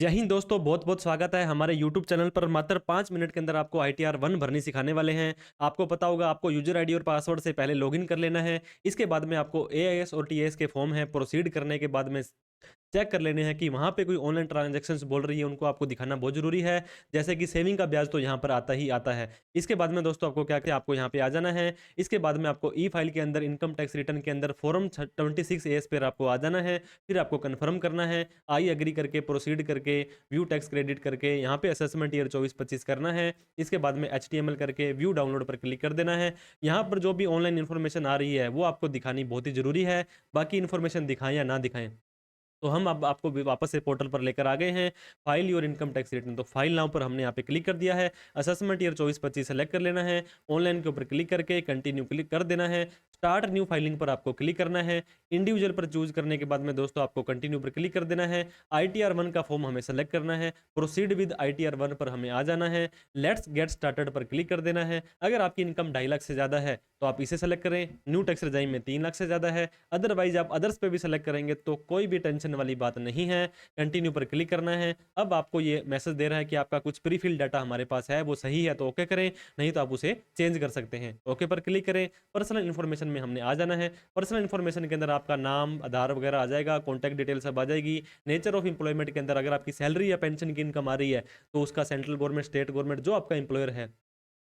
जय हिंद दोस्तों, बहुत बहुत स्वागत है हमारे YouTube चैनल पर। मात्र 5 मिनट के अंदर आपको ITR 1 भरनी सिखाने वाले हैं। आपको पता होगा, आपको यूजर आईडी और पासवर्ड से पहले लॉगिन कर लेना है। इसके बाद में आपको AIS और TAS के फॉर्म है, प्रोसीड करने के बाद में चेक कर लेने हैं कि वहाँ पे कोई ऑनलाइन ट्रांजैक्शंस बोल रही है, उनको आपको दिखाना बहुत ज़रूरी है। जैसे कि सेविंग का ब्याज तो यहाँ पर आता ही आता है। इसके बाद में दोस्तों आपको क्या क्या आपको यहाँ पे आ जाना है। इसके बाद में आपको ई फाइल के अंदर इनकम टैक्स रिटर्न के अंदर फॉर्म 26 AS पर आपको आ जाना है। फिर आपको कन्फर्म करना है, आई एग्री करके प्रोसीड करके व्यू टैक्स क्रेडिट करके यहाँ पे असेसमेंट ईयर 24-25 करना है। इसके बाद में HTML करके व्यू डाउनलोड पर क्लिक कर देना है। यहाँ पर जो भी ऑनलाइन इन्फॉर्मेशन आ रही है वो आपको दिखानी बहुत ही ज़रूरी है। बाकी इन्फॉर्मेशन दिखाएं या ना दिखाएं, तो हम अब आपको भी वापस से पोर्टल पर लेकर आ गए हैं। File your income tax return, तो फाइल नाउ पर हमने यहाँ पे क्लिक कर दिया है। असेसमेंट ईयर 24-25 सेलेक्ट कर लेना है। ऑनलाइन के ऊपर क्लिक करके कंटिन्यू क्लिक कर देना है। स्टार्ट न्यू फाइलिंग पर आपको क्लिक करना है। इंडिविजुअल पर चूज करने के बाद में दोस्तों आपको कंटिन्यू पर क्लिक कर देना है। ITR 1 का फॉर्म हमें सेलेक्ट करना है। प्रोसीड विद ITR 1 पर हमें आ जाना है। लेट्स गेट स्टार्टेड पर क्लिक कर देना है। अगर आपकी इनकम 2.5 लाख से ज़्यादा है तो आप इसे सेलेक्ट करें। न्यू टैक्स रेजाइम में 3 लाख से ज़्यादा है। अदरवाइज आप अदर्स पे भी सेलेक्ट करेंगे तो कोई भी टेंशन वाली बात नहीं है। कंटिन्यू पर क्लिक करना है। अब आपको ये मैसेज दे रहा है कि आपका कुछ प्री फिल डाटा हमारे पास है, वो सही है तो ओके करें, नहीं तो आप उसे चेंज कर सकते हैं। ओके पर क्लिक करें। पर्सनल इन्फॉर्मेशन में हमने आ जाना है। पर्सनल इन्फॉर्मेशन के अंदर आपका नाम, आधार वगैरह आ जाएगा, कॉन्टैक्ट डिटेल सब आ जाएगी। नेचर ऑफ एम्प्लॉयमेंट के अंदर अगर आपकी सैलरी या पेंशन की इनकम आ रही है तो उसका सेंट्रल गवर्नमेंट, स्टेट गवर्नमेंट, जो आपका एम्प्लॉयर है।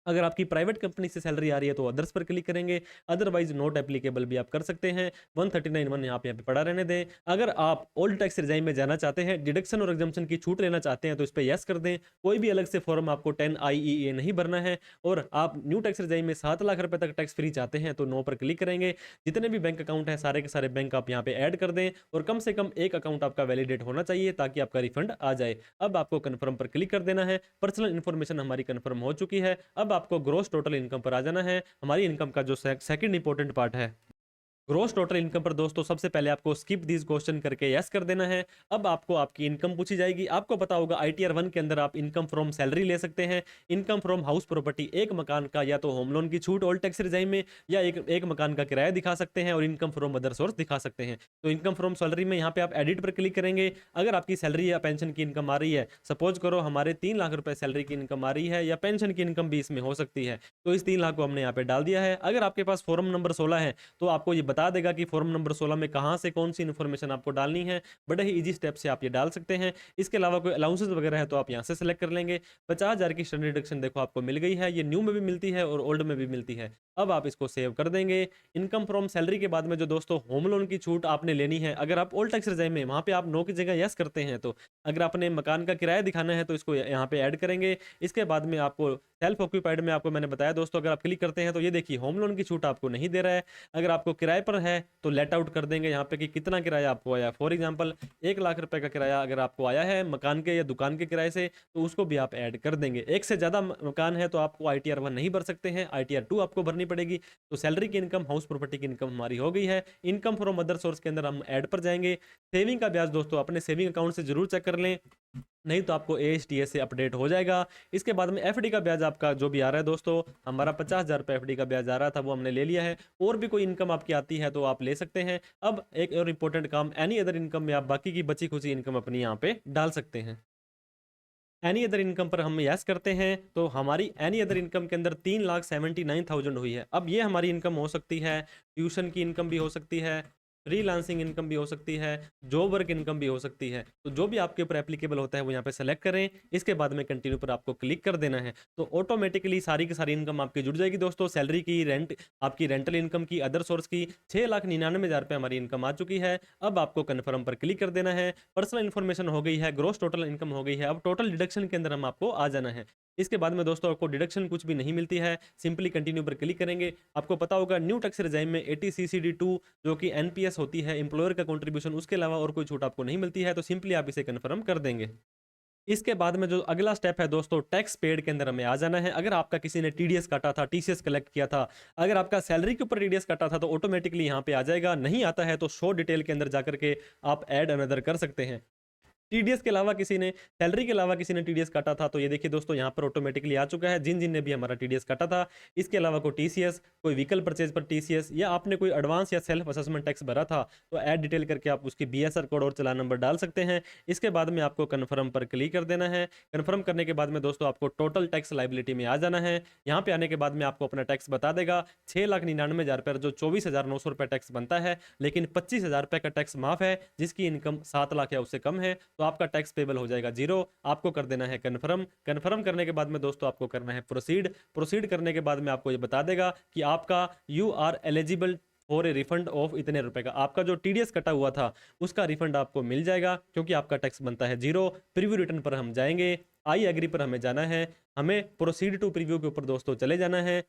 अगर आपकी प्राइवेट कंपनी से सैलरी आ रही है तो अदर्स पर क्लिक करेंगे। अदरवाइज नॉट एप्लीकेबल भी आप कर सकते हैं। 139(1) यहाँ पे पड़ा रहने दें। अगर आप ओल्ड टैक्स रिजाइम में जाना चाहते हैं, डिडक्शन और एग्जम्पशन की छूट लेना चाहते हैं तो इस पर यस कर दें। कोई भी अलग से फॉर्म आपको 10 IEA नहीं भरना है। और आप न्यू टैक्स रिजाइम में 7 लाख रुपए तक टैक्स फ्री चाहते हैं तो नो पर क्लिक करेंगे। जितने भी बैंक अकाउंट हैं सारे के सारे बैंक आप यहाँ पे ऐड कर दें और कम से कम एक अकाउंट आपका वैलिडेट होना चाहिए ताकि आपका रिफंड आ जाए। अब आपको कन्फर्म पर क्लिक कर देना है। पर्सनल इन्फॉर्मेशन हमारी कन्फर्म हो चुकी है। अब आपको ग्रोस टोटल इनकम पर आ जाना है। हमारी इनकम का जो सेकंड इंपॉर्टेंट पार्ट है, ग्रोस टोटल इनकम पर दोस्तों सबसे पहले आपको स्किप दिस क्वेश्चन करके यस कर देना है। अब आपको आपकी इनकम पूछी जाएगी। आपको पता होगा ITR 1 के अंदर आप इनकम फ्रॉम सैलरी ले सकते हैं, इनकम फ्रॉम हाउस प्रॉपर्टी, एक मकान का या तो होम लोन की छूट ओल्ड टैक्स रिजाइम में, या एक मकान का किराया दिखा सकते हैं, और इनकम फ्रॉम अदर सोर्स दिखा सकते हैं। तो इनकम फ्रॉम सैलरी में यहाँ पे आप एडिट पर क्लिक करेंगे। अगर आपकी सैलरी या पेंशन की इनकम आ रही है, सपोज करो हमारे 3 लाख रुपए सैलरी की इनकम आ रही है या पेंशन की इनकम भी इसमें हो सकती है, तो इस 3 लाख को हमने यहाँ पे डाल दिया है। अगर आपके पास फॉर्म नंबर 16 है तो आपको ये बता देगा कि फॉर्म नंबर 16 में कहाँ से कौन सी इन्फॉर्मेशन आपको डालनी है। बड़े ही इजी स्टेप से आप ये डाल सकते हैं। इसके अलावा कोई अलाउंसेस वगैरह है तो आप यहाँ से सेलेक्ट कर लेंगे। 50,000 की स्टैंडर्ड डिडक्शन देखो आपको मिल गई है। ये न्यू में भी मिलती है और ओल्ड में भी मिलती है। अब आप इसको सेव कर देंगे। इनकम फ्रॉम सैलरी के बाद में जो दोस्तों होम लोन की छूट आपने लेनी है, अगर आप ओल्ड टैक्स रिजाइम में वहाँ पे आप नो की जगह यस करते हैं, तो अगर आपने मकान का किराया दिखाना है तो इसको यहाँ पे ऐड करेंगे। इसके बाद में आपको सेल्फ ऑक्यूपाइड में आपको मैंने बताया दोस्तों, अगर आप क्लिक करते हैं तो ये देखिए होम लोन की छूट आपको नहीं दे रहा है। अगर आपको किराए पर है तो लेट आउट कर देंगे यहाँ पे कि कितना किराया आपको आया। फॉर एग्जांपल 1 लाख रुपए का किराया अगर आपको आया है मकान के या दुकान के किराए से, तो उसको भी आप ऐड कर देंगे। एक से ज़्यादा मकान है तो आपको ITR 1 नहीं भर सकते हैं, ITR 2 आपको भरनी पड़ेगी। तो सैलरी की इनकम, हाउस प्रॉपर्टी की इनकम हमारी हो गई है। इनकम फ्रॉम अदर सोर्स के अंदर हम ऐड पर जाएंगे। सेविंग का ब्याज दोस्तों अपने सेविंग अकाउंट से जरूर चेक कर लें, नहीं तो आपको ASTS से अपडेट हो जाएगा। इसके बाद में FD का ब्याज आपका जो भी आ रहा है दोस्तों, हमारा 50,000 रुपये FD का ब्याज आ रहा था, वो हमने ले लिया है। और भी कोई इनकम आपकी आती है तो आप ले सकते हैं। अब एक और इम्पोर्टेंट काम, एनी अदर इनकम में आप बाकी की बची खुची इनकम अपनी यहाँ पे डाल सकते हैं। एनी अदर इनकम पर हम यस करते हैं तो हमारी एनी अदर इनकम के अंदर 3,79,000 हुई है। अब ये हमारी इनकम हो सकती है, ट्यूशन की इनकम भी हो सकती है, फ्रीलांसिंग इनकम भी हो सकती है, जॉब वर्क इनकम भी हो सकती है। तो जो भी आपके ऊपर एप्लीकेबल होता है वो यहाँ पे सेलेक्ट करें। इसके बाद में कंटिन्यू पर आपको क्लिक कर देना है, तो ऑटोमेटिकली सारी की सारी इनकम आपकी जुड़ जाएगी दोस्तों। सैलरी की, रेंट, आपकी रेंटल इनकम की, अदर सोर्स की 6,99,000 रुपये हमारी इनकम आ चुकी है। अब आपको कन्फर्म पर क्लिक कर देना है। पर्सनल इन्फॉर्मेशन हो गई है, ग्रोस टोटल इनकम हो गई है। अब टोटल डिडक्शन के अंदर हम आपको आ जाना है। इसके बाद में दोस्तों आपको डिडक्शन कुछ भी नहीं मिलती है, सिंपली कंटिन्यू पर क्लिक करेंगे। आपको पता होगा न्यू टैक्स रिजाइम में 80CCD2 जो कि NPS होती है, एम्प्लॉयर का कंट्रीब्यूशन, उसके अलावा और कोई छूट आपको नहीं मिलती है, तो सिंपली आप इसे कन्फर्म कर देंगे। इसके बाद में जो अगला स्टेप है दोस्तों, टैक्स पेड के अंदर हमें आ जाना है। अगर आपका किसी ने TDS काटा था, TCS कलेक्ट किया था, अगर आपका सैलरी के ऊपर TDS काटा था तो ऑटोमेटिकली यहाँ पे आ जाएगा। नहीं आता है तो शो डिटेल के अंदर जाकर के आप ऐड अनदर कर सकते हैं। टीडीएस के अलावा किसी ने सैलरी के अलावा किसी ने टीडीएस काटा था, तो ये देखिए दोस्तों यहाँ पर ऑटोमेटिकली आ चुका है जिन जिन ने भी हमारा टीडीएस काटा था। इसके अलावा कोई टीसीएस, कोई व्हीकल परचेज पर टीसीएस, या आपने कोई एडवांस या सेल्फ असेसमेंट टैक्स भरा था, तो ऐड डिटेल करके आप उसकी बीएसआर कोड और चालान नंबर डाल सकते हैं। इसके बाद में आपको कन्फर्म पर क्लिक कर देना है। कन्फर्म करने के बाद में दोस्तों आपको टोटल टैक्स लाइबिलिटी में आ जाना है। यहाँ पे आने के बाद में आपको अपना टैक्स बता देगा। 6,99,000 पर जो 24,900 रुपये टैक्स बनता है, लेकिन 25,000 रुपये का टैक्स माफ है। जिसकी इनकम 7 लाख या उससे कम है तो आपका टैक्स पेबल हो जाएगा 0। आपको कर देना है कन्फर्म। कन्फर्म करने के बाद में दोस्तों आपको करना है प्रोसीड। प्रोसीड करने के बाद में आपको ये बता देगा कि आपका यू आर एलिजिबल और ए रिफंड ऑफ इतने रुपए का, आपका जो टीडीएस कटा हुआ था उसका रिफंड आपको मिल जाएगा, क्योंकि आपका टैक्स बनता है 0। प्रीव्यू रिटर्न पर हम जाएंगे, आई एग्री पर हमें जाना है, हमें प्रोसीड टू प्रीव्यू के ऊपर दोस्तों चले जाना है।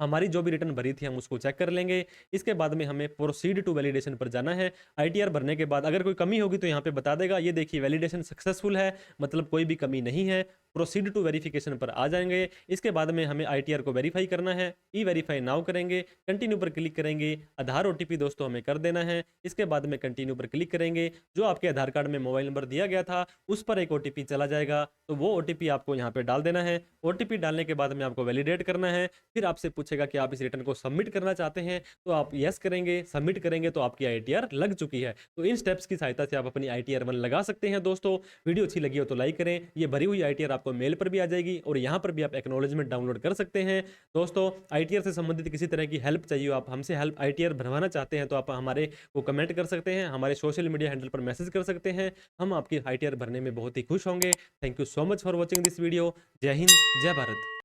हमारी जो भी रिटर्न भरी थी हम उसको चेक कर लेंगे। इसके बाद में हमें प्रोसीड टू वैलिडेशन पर जाना है। आईटीआर भरने के बाद अगर कोई कमी होगी तो यहाँ पे बता देगा। ये देखिए वैलिडेशन सक्सेसफुल है, मतलब कोई भी कमी नहीं है। प्रोसीड टू वेरिफिकेशन पर आ जाएंगे। इसके बाद में हमें आईटीआर को वेरीफाई करना है। ई वेरीफाई नाउ करेंगे, कंटिन्यू पर क्लिक करेंगे। आधार ओटीपी दोस्तों हमें कर देना है। इसके बाद में कंटिन्यू पर क्लिक करेंगे। जो आपके आधार कार्ड में मोबाइल नंबर दिया गया था उस पर एक ओटीपी चला जाएगा, तो वो ओटीपी आपको यहाँ पे डाल देना है। ओटीपी डालने के बाद में आपको वैलिडेट करना है। फिर आपसे पूछेगा कि आप इस रिटर्न को सबमिट करना चाहते हैं, तो आप यस करेंगे। सबमिट करेंगे तो आपकी आईटीआर लग चुकी है। तो इन स्टेप्स की सहायता से आप अपनी आईटीआर 1 लगा सकते हैं। दोस्तों वीडियो अच्छी लगी हो तो लाइक करें। ये भरी हुई आईटीआर आपको मेल पर भी आ जाएगी और यहाँ पर भी आप एक्नॉलेजमेंट डाउनलोड कर सकते हैं। दोस्तों आईटीआर से संबंधित किसी तरह की हेल्प चाहिए, आप हमसे हेल्प आईटीआर भरवाना चाहते हैं, तो आप हमारे को कमेंट कर सकते हैं, हमारे सोशल मीडिया हैंडल पर मैसेज कर सकते हैं। हम आपकी आईटीआर भरने में बहुत ही खुश होंगे। Thank you so much for watching this video. जय हिंद, जय भारत।